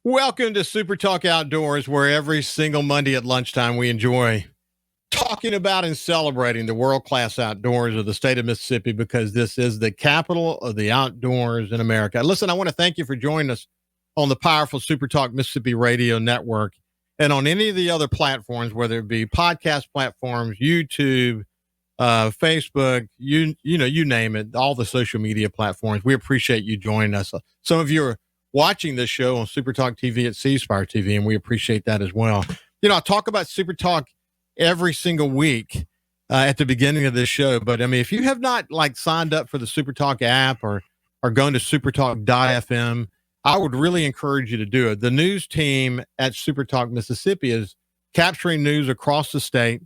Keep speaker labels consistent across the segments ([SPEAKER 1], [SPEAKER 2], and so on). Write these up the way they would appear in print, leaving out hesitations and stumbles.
[SPEAKER 1] Welcome to Super Talk Outdoors, where every single Monday at lunchtime we enjoy talking about and celebrating the world-class outdoors of the state of Mississippi, because this is the capital of the outdoors in America. Listen, I want to thank you for joining us on the powerful Super Talk Mississippi Radio Network and on any of the other platforms, whether it be podcast platforms, YouTube, Facebook, you name it, all the social media platforms. We appreciate you joining us. Some of you are watching this show on Super Talk TV at C Spire TV, and we appreciate that as well. I talk about Super Talk every single week at the beginning of this show, but I mean, if you have not signed up for the Super Talk app or going to supertalk.fm, I would really encourage you to do it. The news team at Super Talk Mississippi is capturing news across the state.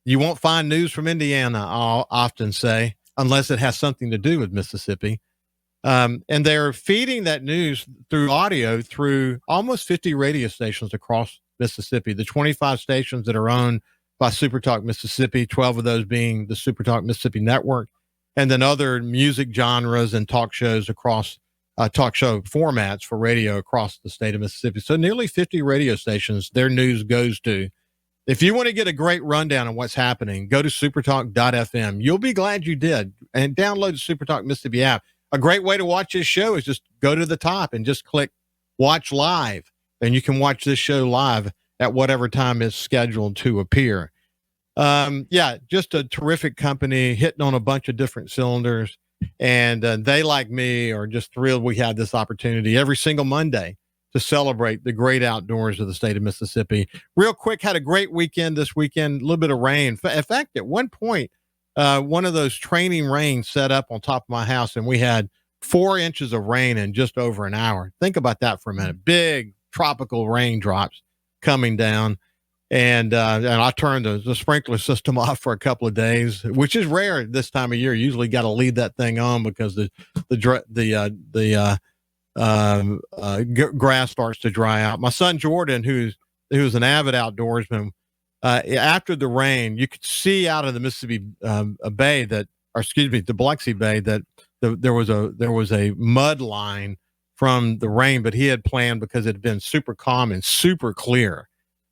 [SPEAKER 1] You won't find news from Indiana, I'll often say, unless it has something to do with Mississippi. And they're feeding that news through audio through almost 50 radio stations across Mississippi, the 25 stations that are owned by Super Talk Mississippi, 12 of those being the Super Talk Mississippi Network, and then other music genres and talk shows across talk show formats for radio across the state of Mississippi. So nearly 50 radio stations their news goes to. If you want to get a great rundown of what's happening, go to supertalk.fm. You'll be glad you did. And download the Super Talk Mississippi app. A great way to watch this show is just go to the top and just click Watch Live. And you can watch this show live at whatever time it's scheduled to appear. Just a terrific company hitting on a bunch of different cylinders. And they, like me, are just thrilled we had this opportunity every single Monday to celebrate the great outdoors of the state of Mississippi. Real quick, had a great weekend this weekend, a little bit of rain. In fact, at one point, one of those training rains set up on top of my house, and we had 4 inches of rain in just over an hour. Think about that for a minute. Big tropical raindrops coming down. And I turned the sprinkler system off for a couple of days, which is rare this time of year. Usually got to leave that thing on because the grass starts to dry out. My son Jordan, who's an avid outdoorsman, after the rain, you could see out of the Mississippi Bay the Biloxi Bay, that there was a mud line from the rain, but he had planned, because it had been super calm and super clear,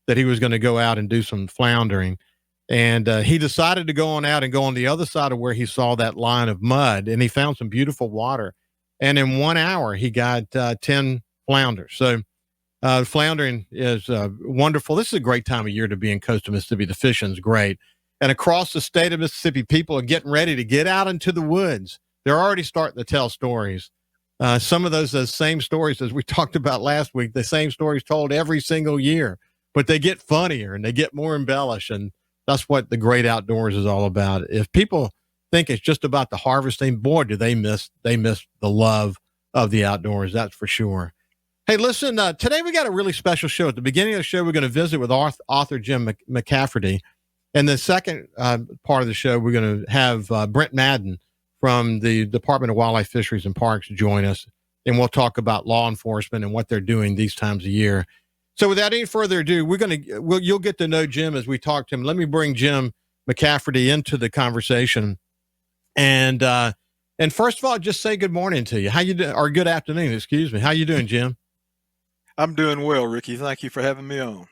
[SPEAKER 1] that he was going to go out and do some floundering. And he decided to go on out and go on the other side of where he saw that line of mud, and he found some beautiful water. And in 1 hour, he got 10 flounders. So floundering is wonderful. This is a great time of year to be in coastal Mississippi. The fishing's great. And across the state of Mississippi, people are getting ready to get out into the woods. They're already starting to tell stories. Some of those same stories, as we talked about last week, the same stories told every single year, but they get funnier and they get more embellished. And that's what the great outdoors is all about. If people think it's just about the harvesting, boy, do they miss the love of the outdoors. That's for sure. Hey, listen, today we got a really special show. At the beginning of the show, we're going to visit with author Jim McCafferty. And the second part of the show, we're going to have Brent Madden from the Department of Wildlife, Fisheries, and Parks join us. And we'll talk about law enforcement and what they're doing these times of year. So without any further ado, you'll get to know Jim as we talk to him. Let me bring Jim McCafferty into the conversation. And first of all, just say good morning to you. How you doing? Or good afternoon, excuse me. How you doing, Jim?
[SPEAKER 2] I'm doing well, Ricky. Thank you for having me on.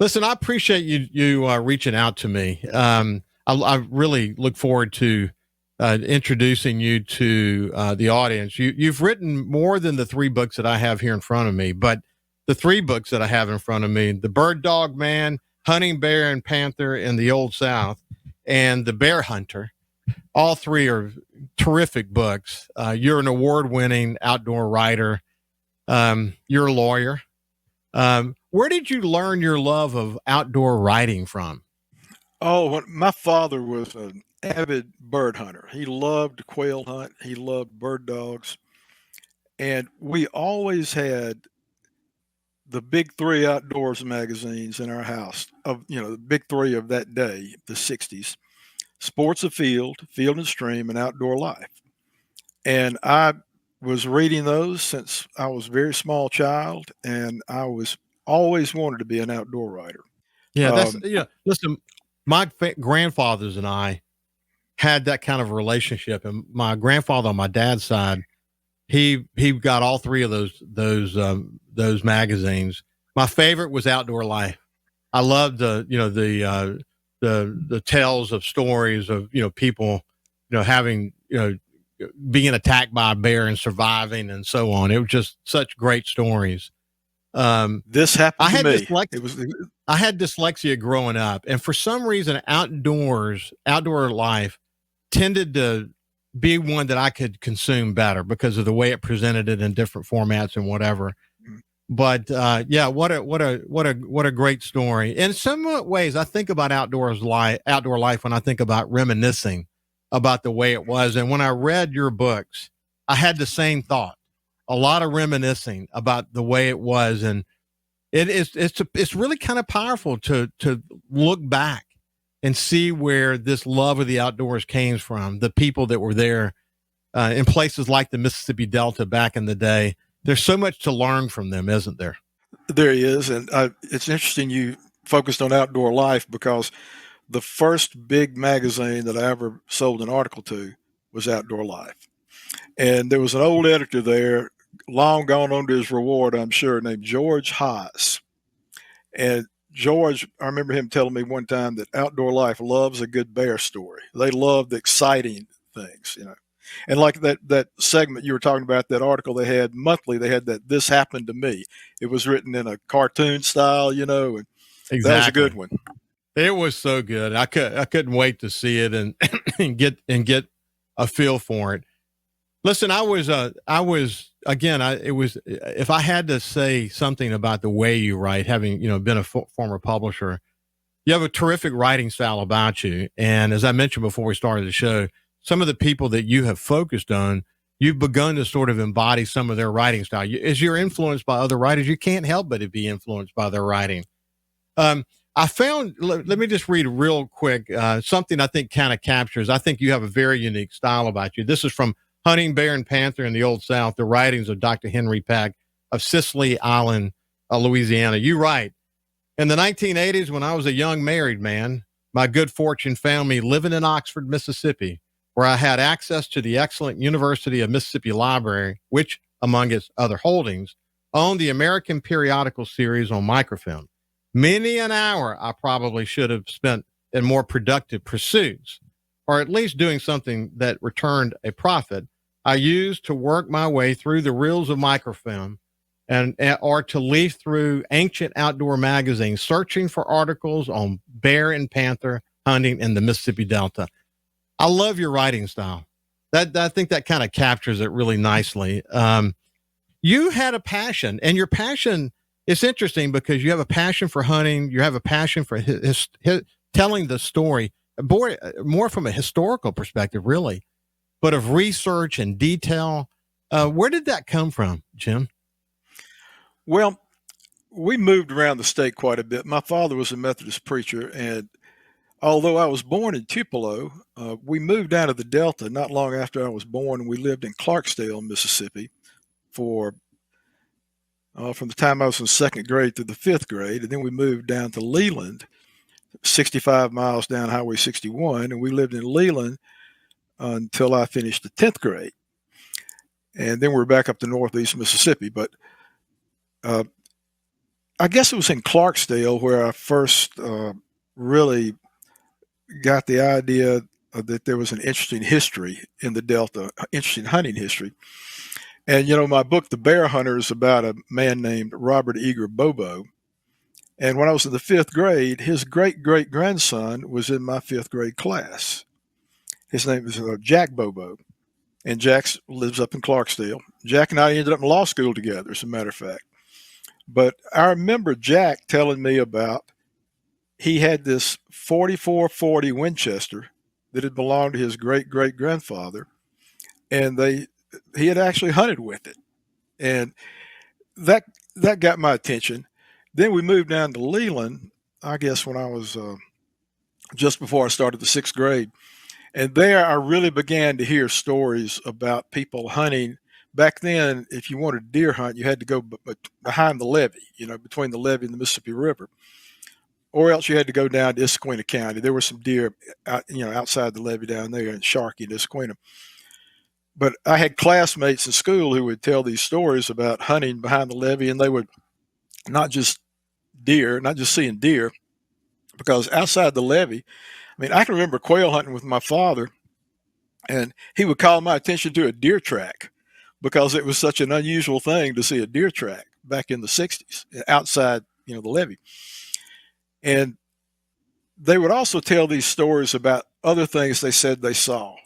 [SPEAKER 1] Listen, I appreciate you reaching out to me. I really look forward to introducing you to the audience. You've written more than the 3 books that I have here in front of me, but the 3 books that I have in front of me, The Bird Dog Man, Hunting Bear and Panther in the Old South, and The Bear Hunter, all 3 are terrific books. You're an award-winning outdoor writer. You're a lawyer. Where did you learn your love of outdoor writing from?
[SPEAKER 2] Oh, my father was an avid bird hunter. He loved to quail hunt. He loved bird dogs. And we always had the big 3 outdoors magazines in our house, the big 3 of that day, the 60s, Sports Afield, Field and Stream, and Outdoor Life. And I was reading those since I was a very small child, and I was always wanted to be an outdoor writer.
[SPEAKER 1] Yeah, listen, my grandfathers and I had that kind of relationship, and my grandfather on my dad's side he got all three of those magazines. My favorite was Outdoor Life. I loved the tales of stories of people having being attacked by a bear and surviving and so on. It was just such great stories.
[SPEAKER 2] This happened to me.
[SPEAKER 1] I had dyslexia growing up, and for some reason, outdoor life tended to be one that I could consume better because of the way it presented it in different formats and whatever. But yeah, what a great story. In some ways, I think about outdoor life when I think about reminiscing about the way it was. And when I read your books, I had the same thought. A lot of reminiscing about the way it was, and it's really kind of powerful to look back and see where this love of the outdoors came from. The people that were there in places like the Mississippi Delta back in the day. There's so much to learn from them, isn't there?
[SPEAKER 2] There is, and it's interesting you focused on Outdoor Life because the first big magazine that I ever sold an article to was Outdoor Life. And there was an old editor there, long gone on to his reward, I'm sure, named George Haas. And George, I remember him telling me one time that Outdoor Life loves a good bear story. They love the exciting things, And like that segment you were talking about, that article they had monthly, they had that "This Happened to Me." It was written in a cartoon style, and
[SPEAKER 1] exactly.
[SPEAKER 2] That was a good one.
[SPEAKER 1] It was so good. I couldn't wait to see it and get a feel for it. Listen, if I had to say something about the way you write, having been a former publisher, you have a terrific writing style about you. And as I mentioned before we started the show, some of the people that you have focused on, you've begun to sort of embody some of their writing style. As you're influenced by other writers, you can't help but to be influenced by their writing. I found, let me just read real quick, something I think kind of captures. I think you have a very unique style about you. This is from Hunting Bear and Panther in the Old South, the writings of Dr. Henry Peck of Sicily Island, Louisiana. You write, in the 1980s, when I was a young married man, my good fortune found me living in Oxford, Mississippi, where I had access to the excellent University of Mississippi Library, which, among its other holdings, owned the American periodical series on microfilm. Many an hour I probably should have spent in more productive pursuits, or at least doing something that returned a profit, I used to work my way through the reels of microfilm or to leaf through ancient outdoor magazines, searching for articles on bear and panther hunting in the Mississippi Delta. I love your writing style. I think that kind of captures it really nicely. You had a passion, and your passion, it's interesting because you have a passion for hunting. You have a passion for telling the story, more from a historical perspective, really, but of research and detail. Where did that come from, Jim?
[SPEAKER 2] Well, we moved around the state quite a bit. My father was a Methodist preacher, and although I was born in Tupelo, we moved down to the Delta not long after I was born, and we lived in Clarksdale, Mississippi, from the time I was in second grade through the fifth grade. And then we moved down to Leland, 65 miles down Highway 61, and we lived in Leland until I finished the 10th grade. And then we're back up to Northeast Mississippi. But I guess it was in Clarksdale where I first really got the idea that there was an interesting history in the Delta, interesting hunting history. And, my book, The Bear Hunter, is about a man named Robert Eager Bobo. And when I was in the fifth grade, his great-great-grandson was in my fifth grade class. His name is Jack Bobo. And Jack lives up in Clarksdale. Jack and I ended up in law school together, as a matter of fact. But I remember Jack telling me about he had this 4440 Winchester that had belonged to his great-great-grandfather, and he had actually hunted with it. And that got my attention. Then we moved down to Leland, I guess when I was just before I started the sixth grade. And there I really began to hear stories about people hunting. Back then, if you wanted to deer hunt, you had to go behind the levee, between the levee and the Mississippi River. Or else you had to go down to Issaquena County. There were some deer outside the levee down there in Sharkey and Issaquena. But I had classmates in school who would tell these stories about hunting behind the levee, and they would not just seeing deer, because outside the levee, I mean, I can remember quail hunting with my father, and he would call my attention to a deer track because it was such an unusual thing to see a deer track back in the 60s outside, the levee. And they would also tell these stories about other things they said they saw.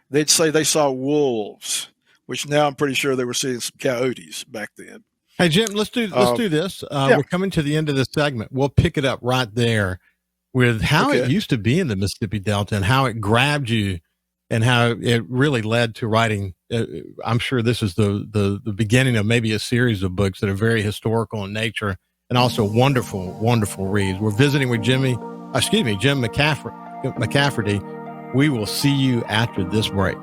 [SPEAKER 2] They'd say they saw wolves, which now I'm pretty sure they were seeing some coyotes back then.
[SPEAKER 1] Hey, Jim, let's do this.
[SPEAKER 2] Yeah.
[SPEAKER 1] We're coming to the end of this segment. We'll pick it up right there with how it used to be in the Mississippi Delta and how it grabbed you and how it really led to writing. I'm sure this is the beginning of maybe a series of books that are very historical in nature and also wonderful, wonderful reads. We're visiting with Jim McCafferty. We will see you after this break.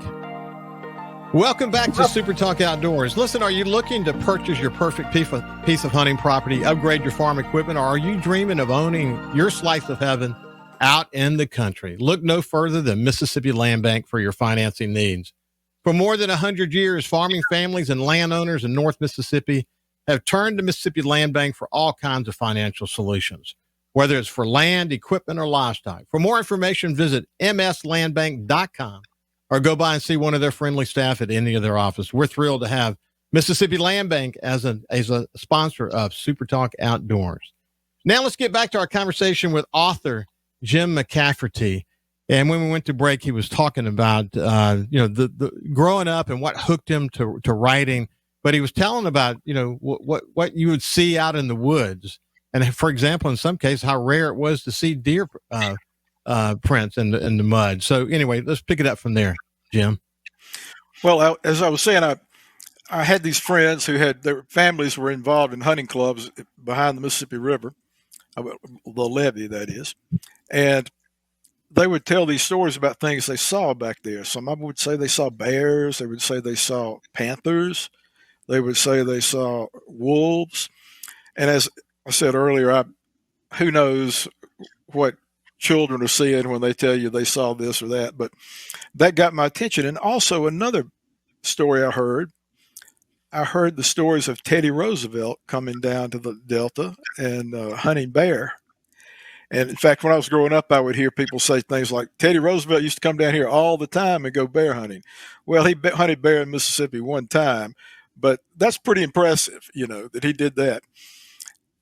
[SPEAKER 1] Welcome back to SuperTalk Outdoors. Listen, are you looking to purchase your perfect piece of hunting property, upgrade your farm equipment, or are you dreaming of owning your slice of heaven out in the country? Look no further than Mississippi Land Bank for your financing needs. For more than 100 years, farming families and landowners in North Mississippi have turned to Mississippi Land Bank for all kinds of financial solutions, whether it's for land, equipment, or livestock. For more information, visit mslandbank.com. or go by and see one of their friendly staff at any of their offices. We're thrilled to have Mississippi Land Bank as a sponsor of SuperTalk Outdoors. Now let's get back to our conversation with author Jim McCafferty. And when we went to break, he was talking about the growing up and what hooked him to writing. But he was telling about what you would see out in the woods, and for example, in some cases, how rare it was to see deer prints in the mud. So anyway, let's pick it up from there, Jim.
[SPEAKER 2] Well, as I was saying, I had these friends who their families were involved in hunting clubs behind the Mississippi River, the levee, that is, and they would tell these stories about things they saw back there. Some of them would say they saw bears. They would say they saw panthers. They would say they saw wolves. And as I said earlier, who knows what children are seeing when they tell you they saw this or that, but that got my attention. And also another story I heard the stories of Teddy Roosevelt coming down to the Delta and hunting bear. And in fact, when I was growing up, I would hear people say things like, Teddy Roosevelt used to come down here all the time and go bear hunting. Well, he hunted bear in Mississippi one time, but that's pretty impressive, that he did that.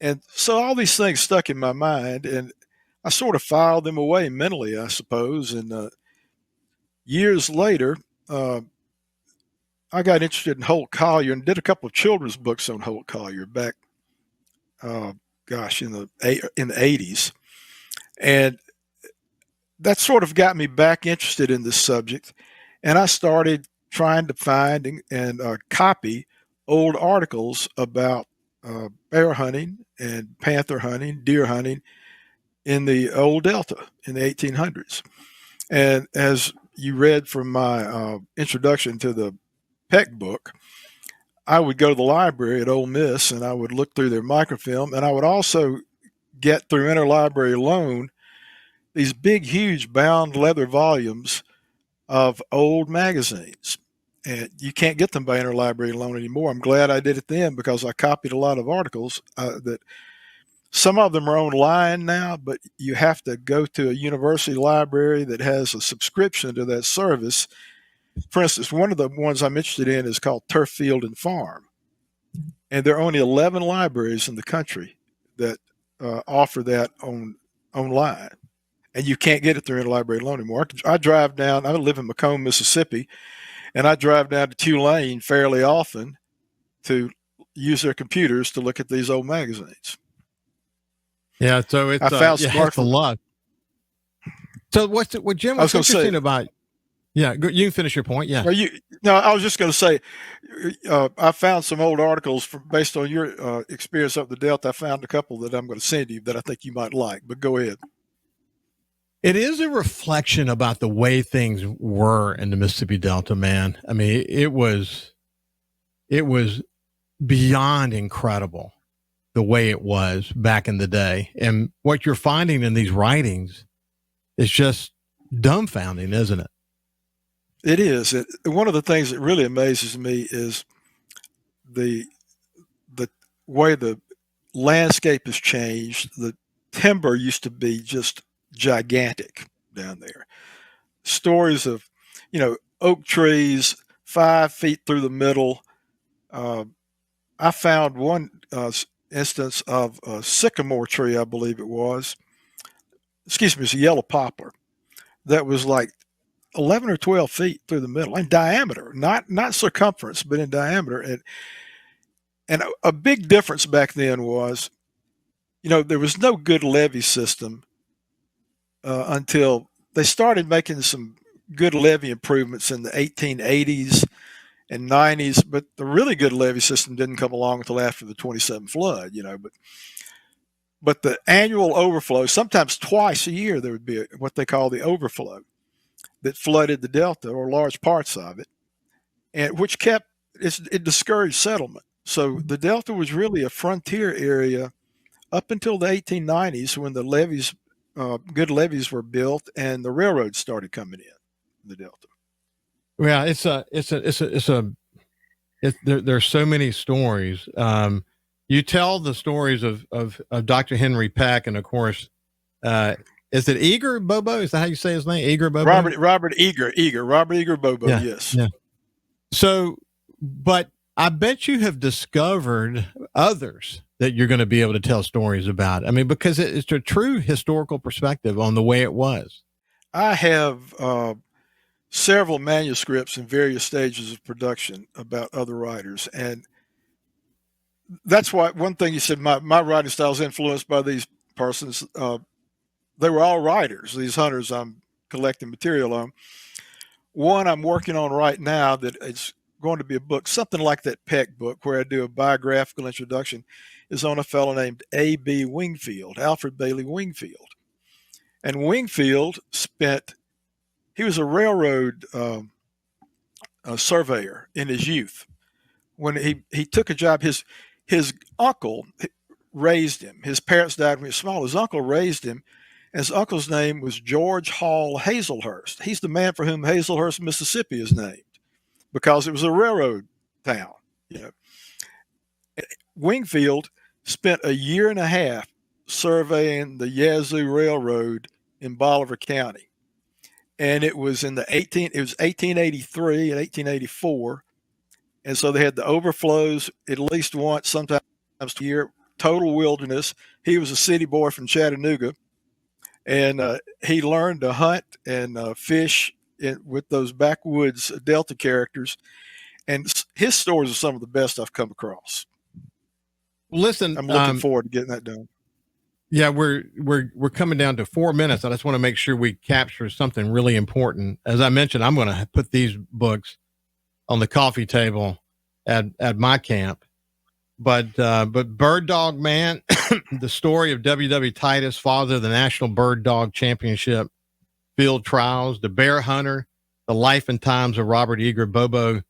[SPEAKER 2] And so all these things stuck in my mind, and I sort of filed them away mentally, I suppose. And years later, I got interested in Holt Collier and did a couple of children's books on Holt Collier back, in the 80s. And that sort of got me back interested in this subject. And I started trying to find and copy old articles about bear hunting and panther hunting, deer hunting in the old Delta in the 1800s. And as you read from my introduction to the Peck book, I would go to the library at Ole Miss and I would look through their microfilm, and I would also get through interlibrary loan these big, huge bound leather volumes of old magazines. And you can't get them by interlibrary loan anymore. I'm glad I did it then because I copied a lot of articles that some of them are online now, but you have to go to a university library that has a subscription to that service. For instance, one of the ones I'm interested in is called Turf Field and Farm. And there are only 11 libraries in the country that offer that online. And you can't get it through interlibrary loan anymore. I drive down, I live in Macomb, Mississippi, and I drive down to Tulane fairly often to use their computers to look at these old magazines.
[SPEAKER 1] Yeah, so it's a lot. So what Jim was interesting about? Yeah, you can finish your point. Yeah.
[SPEAKER 2] I was just going to say, I found some old articles based on your experience up the Delta. I found a couple that I'm going to send you that I think you might like. But go ahead.
[SPEAKER 1] It is a reflection about the way things were in the Mississippi Delta, man. I mean, it was beyond incredible the way it was back in the day. And what you're finding in these writings is just dumbfounding, isn't it?
[SPEAKER 2] It is. One of the things that really amazes me is the way the landscape has changed. The timber used to be just gigantic down there. Stories of, oak trees 5 feet through the middle. I found one instance of a sycamore tree, I believe it was. Excuse me, it's a yellow poplar that was like 11 or 12 feet through the middle in diameter, not circumference, but in diameter. And a big difference back then was, there was no good levee system until they started making some good levee improvements in the 1880s and 90s, but the really good levee system didn't come along until after the 27 flood, but the annual overflow, sometimes twice a year, there would be what they call the overflow that flooded the delta or large parts of it, and which it discouraged settlement. So the delta was really a frontier area up until the 1890s when the levees, good levees were built and the railroads started coming in the delta.
[SPEAKER 1] Yeah, there's so many stories. You tell the stories of Dr. Henry Peck, and of course, is it Eager Bobo? Is that how you say his name? Eager Bobo?
[SPEAKER 2] Robert Eager Bobo.
[SPEAKER 1] Yeah,
[SPEAKER 2] yes.
[SPEAKER 1] Yeah. So, but I bet you have discovered others that you're going to be able to tell stories about. I mean, because it's a true historical perspective on the way it was.
[SPEAKER 2] I have several manuscripts in various stages of production about other writers. And that's why one thing you said, my writing style is influenced by these persons. They were all writers, these hunters I'm collecting material on. One I'm working on right now that it's going to be a book, something like that Peck book, where I do a biographical introduction, is on a fellow named A.B. Wingfield, Alfred Bailey Wingfield. And Wingfield he was a railroad surveyor in his youth. When he took a job, his uncle raised him. His parents died when he was small. His uncle raised him. His uncle's name was George Hall Hazelhurst. He's the man for whom Hazelhurst, Mississippi is named, because it was a railroad town. Wingfield spent a year and a half surveying the Yazoo Railroad in Bolivar County. And it was it was 1883 and 1884. And so they had the overflows at least once, sometimes a year, total wilderness. He was a city boy from Chattanooga, and he learned to hunt and fish with those backwoods Delta characters. And his stories are some of the best I've come across.
[SPEAKER 1] Listen,
[SPEAKER 2] I'm looking forward to getting that done.
[SPEAKER 1] Yeah, we're coming down to 4 minutes. I just want to make sure we capture something really important. As I mentioned, I'm going to put these books on the coffee table at my camp. But Bird Dog Man, the story of W.W. Titus, father of the National Bird Dog Championship field trials, the bear hunter, the life and times of Robert Eager Bobo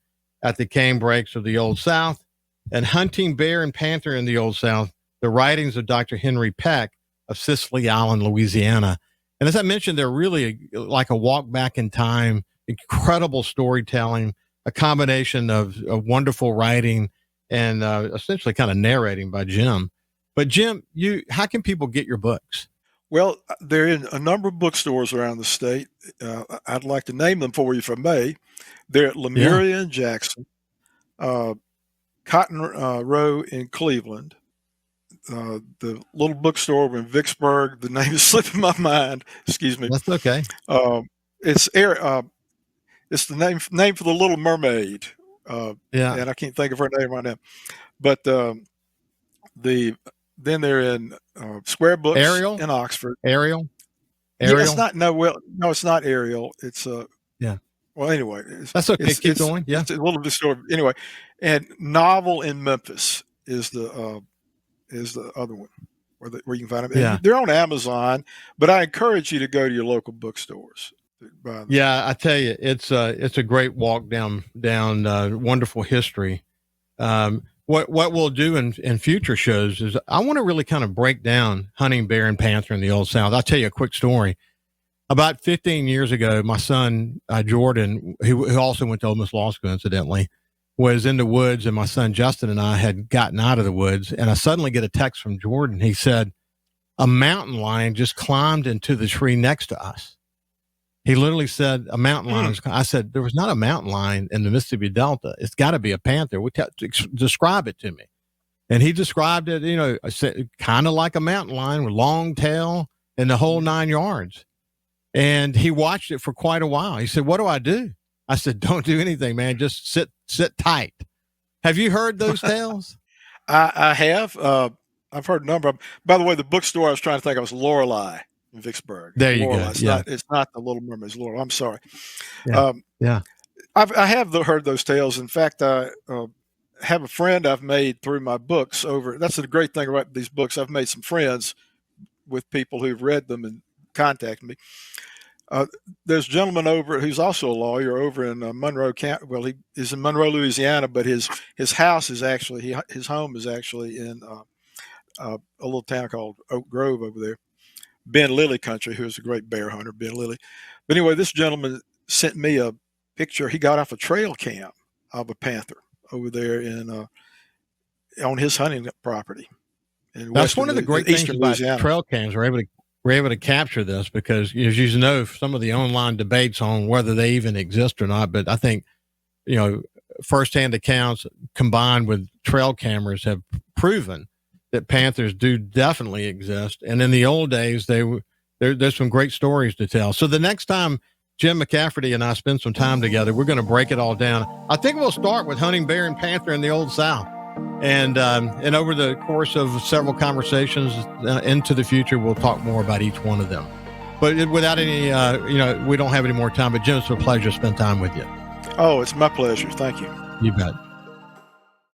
[SPEAKER 1] at the Canebrakes of the Old South, and hunting bear and panther in the Old South, the writings of Dr. Henry Peck of Sicily Island, Louisiana. And as I mentioned, they're really like a walk back in time, incredible storytelling, a combination of wonderful writing and essentially kind of narrating by Jim. But Jim, how can people get your books?
[SPEAKER 2] Well, they're in a number of bookstores around the state. I'd like to name them for you if I may. They're at Lemuria and Jackson, Cotton Row in Cleveland, the little bookstore in Vicksburg. The name is slipping my mind. Excuse me.
[SPEAKER 1] That's okay.
[SPEAKER 2] It's the name for the Little Mermaid. And I can't think of her name right now. But then they're in Square Books in Oxford.
[SPEAKER 1] Ariel.
[SPEAKER 2] Yeah, it's not. No, it's not Ariel. It's
[SPEAKER 1] yeah.
[SPEAKER 2] Well, anyway,
[SPEAKER 1] that's okay. Keep going. Yeah,
[SPEAKER 2] it's a little bit store anyway. And Novel in Memphis is the other one where you can find them.
[SPEAKER 1] Yeah,
[SPEAKER 2] they're on Amazon, but I encourage you to go to your local bookstores.
[SPEAKER 1] Yeah, I tell you, it's a great walk down wonderful history. What we'll do in future shows is I want to really kind of break down hunting bear and panther in the Old South. I'll tell you a quick story. About 15 years ago, my son, Jordan, who also went to Ole Miss Law School, incidentally, was in the woods, and my son Justin and I had gotten out of the woods, and I suddenly get a text from Jordan. He said, a mountain lion just climbed into the tree next to us. He literally said, a mountain lion. I said, there was not a mountain lion in the Mississippi Delta. It's got to be a panther. Describe it to me. And he described it, kind of like a mountain lion with long tail and the whole 9 yards. And he watched it for quite a while. He said, what do I do? I said, don't do anything, man. Just sit tight. Have you heard those tales?
[SPEAKER 2] I have. I've heard a number of them. By the way, the bookstore I was trying to think of was Lorelei in Vicksburg.
[SPEAKER 1] There you
[SPEAKER 2] Lorelei.
[SPEAKER 1] go.
[SPEAKER 2] It's not the Little Mermaid. It's Lorelei. I'm sorry.
[SPEAKER 1] Yeah.
[SPEAKER 2] I have heard those tales. In fact, I have a friend I've made through my books over. That's the great thing about these books. I've made some friends with people who've read them and contacted me. There's a gentleman over who's also a lawyer over in Monroe County. Well, he is in Monroe, Louisiana, but his house is actually his home is actually in a little town called Oak Grove over there. Ben Lilly country, who is a great bear hunter, Ben Lilly. But anyway, this gentleman sent me a picture. He got off a trail cam of a panther over there on his hunting property.
[SPEAKER 1] That's one of the great things about trail cams. We're able to capture this because, as you know, some of the online debates on whether they even exist or not. But I think, firsthand accounts combined with trail cameras have proven that panthers do definitely exist. And in the old days, there's some great stories to tell. So the next time Jim McCafferty and I spend some time together, we're going to break it all down. I think we'll start with hunting bear and panther in the Old South. And over the course of several conversations into the future, we'll talk more about each one of them. But without any, we don't have any more time. But Jim, it's a pleasure to spend time with you.
[SPEAKER 2] Oh, it's my pleasure. Thank you.
[SPEAKER 1] You bet.